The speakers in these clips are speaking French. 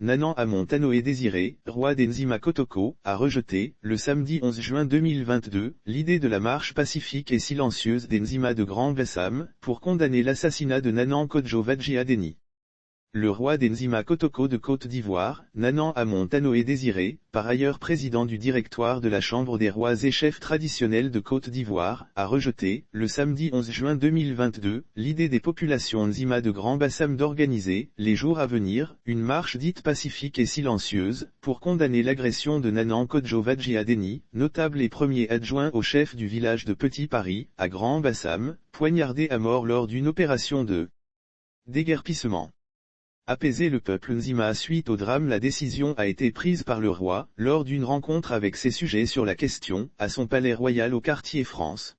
Nanan Amon Tanoé Désiré, roi des Nzima Kotoko, a rejeté, le samedi 11 juin 2022, l'idée de la marche pacifique et silencieuse des Nzima de Grand Bassam, pour condamner l'assassinat de Nanan Kodjo Vadji Adeni. Le roi des Nzima Kotoko de Côte d'Ivoire, Nanan Amon Tanoé Désiré, par ailleurs président du directoire de la Chambre des rois et chefs traditionnels de Côte d'Ivoire, a rejeté, le samedi 11 juin 2022, l'idée des populations Nzima de Grand Bassam d'organiser, les jours à venir, une marche dite pacifique et silencieuse, pour condamner l'agression de Nanan Kodjo Vadji Adeni, notable et premier adjoint au chef du village de Petit Paris, à Grand Bassam, poignardé à mort lors d'une opération de déguerpissement. Apaiser le peuple Nzima suite au drame. La décision a été prise par le roi, lors d'une rencontre avec ses sujets sur la question, à son palais royal au quartier France.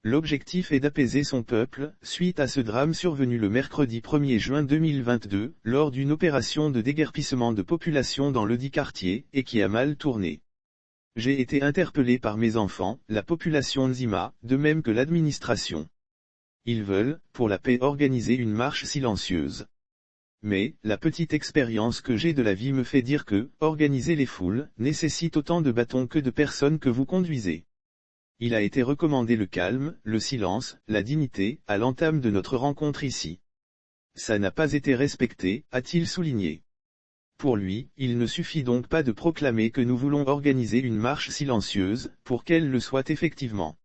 L'objectif est d'apaiser son peuple, suite à ce drame survenu le mercredi 1er juin 2022, lors d'une opération de déguerpissement de population dans ledit quartier, et qui a mal tourné. J'ai été interpellé par mes enfants, la population Nzima, de même que l'administration. Ils veulent, pour la paix, organiser une marche silencieuse. Mais, la petite expérience que j'ai de la vie me fait dire que, organiser les foules, nécessite autant de bâtons que de personnes que vous conduisez. Il a été recommandé le calme, le silence, la dignité, à l'entame de notre rencontre ici. Ça n'a pas été respecté, a-t-il souligné. Pour lui, il ne suffit donc pas de proclamer que nous voulons organiser une marche silencieuse, pour qu'elle le soit effectivement.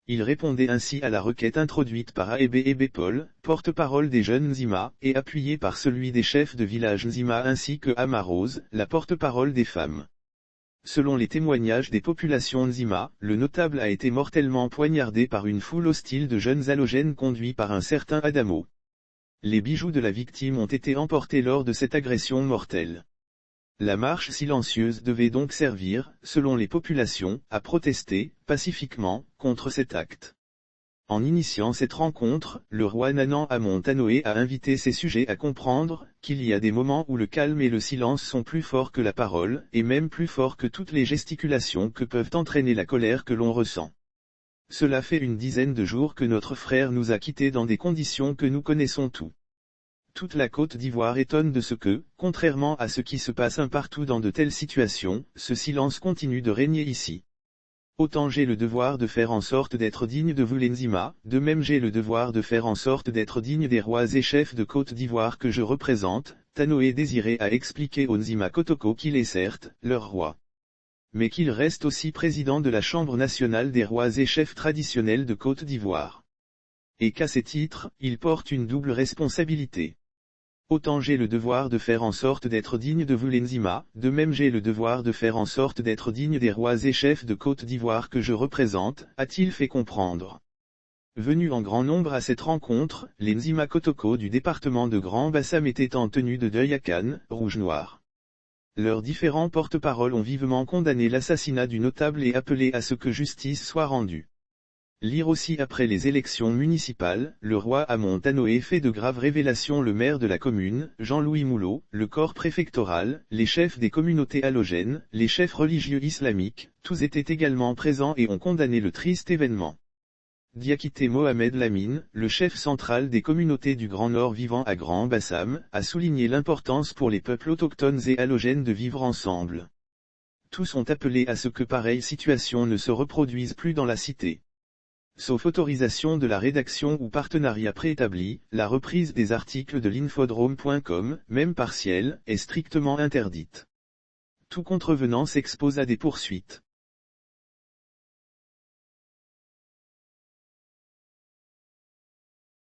Il répondait ainsi à la requête introduite par Aébé Paul, porte-parole des jeunes Nzima, et appuyée par celui des chefs de village Nzima ainsi que Amarose, la porte-parole des femmes. Selon les témoignages des populations Nzima, le notable a été mortellement poignardé par une foule hostile de jeunes halogènes conduits par un certain Adamo. Les bijoux de la victime ont été emportés lors de cette agression mortelle. La marche silencieuse devait donc servir, selon les populations, à protester, pacifiquement, contre cet acte. En initiant cette rencontre, le roi Nanan Amon Tanoé a invité ses sujets à comprendre, qu'il y a des moments où le calme et le silence sont plus forts que la parole, et même plus forts que toutes les gesticulations que peuvent entraîner la colère que l'on ressent. Cela fait une dizaine de jours que notre frère nous a quittés dans des conditions que nous connaissons tous. Toute la Côte d'Ivoire étonne de ce que, contrairement à ce qui se passe un partout dans de telles situations, ce silence continue de régner ici. Autant j'ai le devoir de faire en sorte d'être digne de vous les Nzima, de même j'ai le devoir de faire en sorte d'être digne des rois et chefs de Côte d'Ivoire que je représente. Tanoé Désiré a expliqué aux Nzima Kotoko qu'il est certes, leur roi. Mais qu'il reste aussi président de la Chambre nationale des rois et chefs traditionnels de Côte d'Ivoire. Et qu'à ces titres, il porte une double responsabilité. Autant j'ai le devoir de faire en sorte d'être digne de vous les Nzima, de même j'ai le devoir de faire en sorte d'être digne des rois et chefs de Côte d'Ivoire que je représente, a-t-il fait comprendre. Venus en grand nombre à cette rencontre, les Nzima Kotoko du département de Grand Bassam étaient en tenue de deuil à Cannes, rouge-noir. Leurs différents porte-paroles ont vivement condamné l'assassinat du notable et appelé à ce que justice soit rendue. Lire aussi après les élections municipales, le roi Amon Tanoé fait de graves révélations. Le maire de la commune, Jean-Louis Moulot, le corps préfectoral, les chefs des communautés halogènes, les chefs religieux islamiques, tous étaient également présents et ont condamné le triste événement. Diakité Mohamed Lamine, le chef central des communautés du Grand Nord vivant à Grand Bassam, a souligné l'importance pour les peuples autochtones et halogènes de vivre ensemble. Tous ont appelé à ce que pareille situation ne se reproduise plus dans la cité. Sauf autorisation de la rédaction ou partenariat préétabli, la reprise des articles de l'infodrome.com, même partielle, est strictement interdite. Tout contrevenant s'expose à des poursuites.